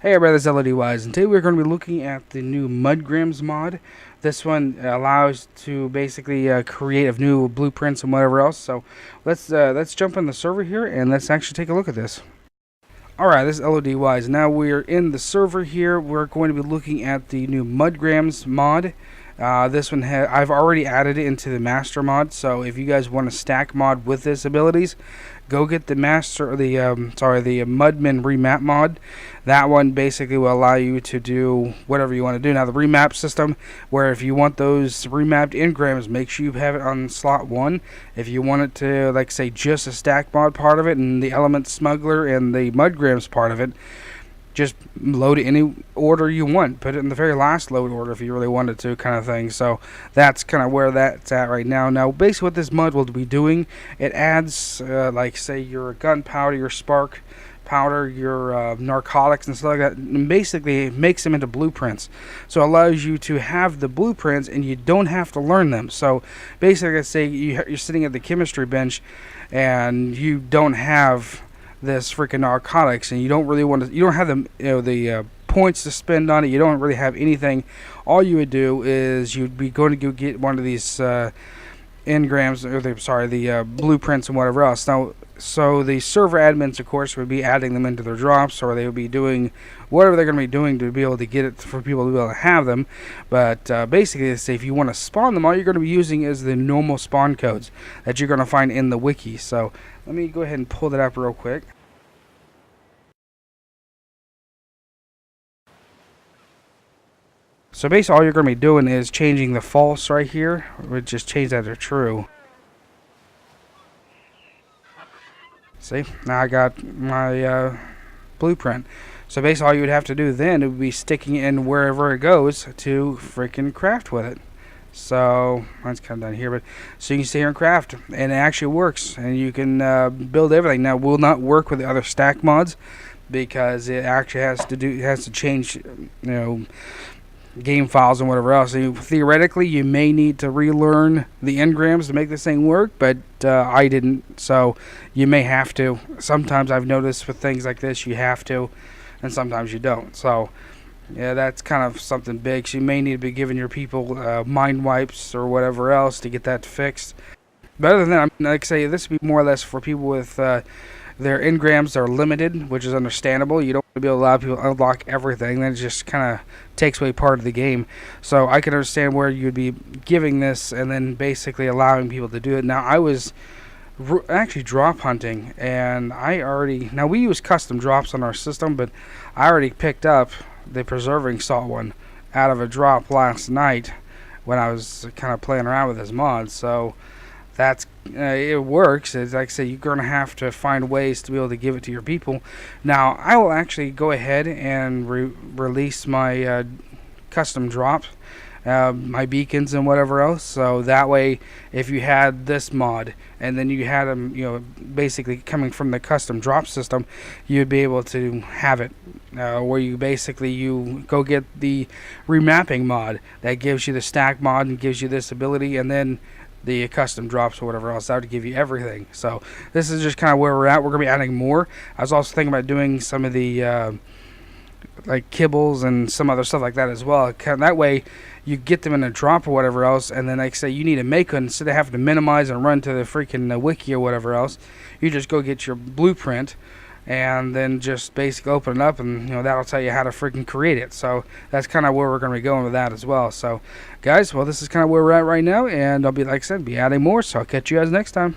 Hey everybody, this is LODWise, and today we're going to be looking at the new Mudgrams mod. This one allows to basically create new blueprints and whatever else. So let's jump on the server here and let's actually take a look at this. Alright, this is LODWise. Now we're in the server here. We're going to be looking at the new Mudgrams mod. This one I've already added it into the master mod, so if you guys want to stack mod with this abilities, go get the master, or the Mudman remap mod. That one basically will allow you to do whatever you want to do. Now the remap system, where if you want those remapped engrams, make sure you have it on slot 1. If you want it to, like say, just a stack mod part of it and the element smuggler and the Mudgrams part of it, just load it any order you want. Put it in the very last load order if you really wanted to, kind of thing. So that's kind of where that's at right now. Now basically what this mod will be doing, it adds like say your gunpowder, your spark powder, your narcotics and stuff like that, and basically it makes them into blueprints. So it allows you to have the blueprints and you don't have to learn them. So basically, let's say you're sitting at the chemistry bench and you don't have this freaking narcotics and you don't really want to, you don't have the points to spend on it, you don't really have anything. All you would do is you'd be going to go get one of these engrams, or the blueprints and whatever else. Now, so the server admins, of course, would be adding them into their drops, or they would be doing whatever they're going to be doing to be able to get it for people to be able to have them. But basically, say if you want to spawn them, all you're going to be using is the normal spawn codes that you're going to find in the wiki. So let me go ahead and pull that up real quick. So basically all you're going to be doing is changing the false right here. We'll just change that to true. See, now I got my blueprint. So basically all you would have to do then, it would be sticking it in wherever it goes to freaking craft with it. So mine's kind of down here, but so you can stay here and craft, and it actually works, and you can build everything. Now it will not work with the other stack mods because it actually has to change, game files and whatever else. So theoretically, you may need to relearn the engrams to make this thing work, but I didn't, so you may have to. Sometimes I've noticed with things like this, you have to, and sometimes you don't. So yeah, that's kind of something big. So you may need to be giving your people mind wipes or whatever else to get that fixed. But other than that, like I say, this would be more or less for people with their engrams are limited, which is understandable. You don't want to be able to allow people to unlock everything. That just kind of takes away part of the game. So I can understand where you'd be giving this and then basically allowing people to do it. Now I was actually drop hunting, and now we use custom drops on our system, but I already picked up the preserving salt one out of a drop last night when I was kind of playing around with this mod. So that's it works. It's like I say, you're going to have to find ways to be able to give it to your people. Now I will actually go ahead and release my custom drops, my beacons and whatever else, so that way if you had this mod and then you had them basically coming from the custom drop system, you'd be able to have it where you go get the remapping mod that gives you the stack mod and gives you this ability, and then the custom drops or whatever else, that would give you everything. So this is just kind of where we're at. We're going to be adding more. I was also thinking about doing some of the like kibbles and some other stuff like that as well. That way you get them in a drop or whatever else, and then like say you need to make one, instead of having to minimize and run to the freaking wiki or whatever else, you just go get your blueprint and then just basically open it up, and that'll tell you how to freaking create it. So that's kind of where we're going to be going with that as well. So guys, well, this is kind of where we're at right now, and I'll be, like I said, be adding more, so I'll catch you guys next time.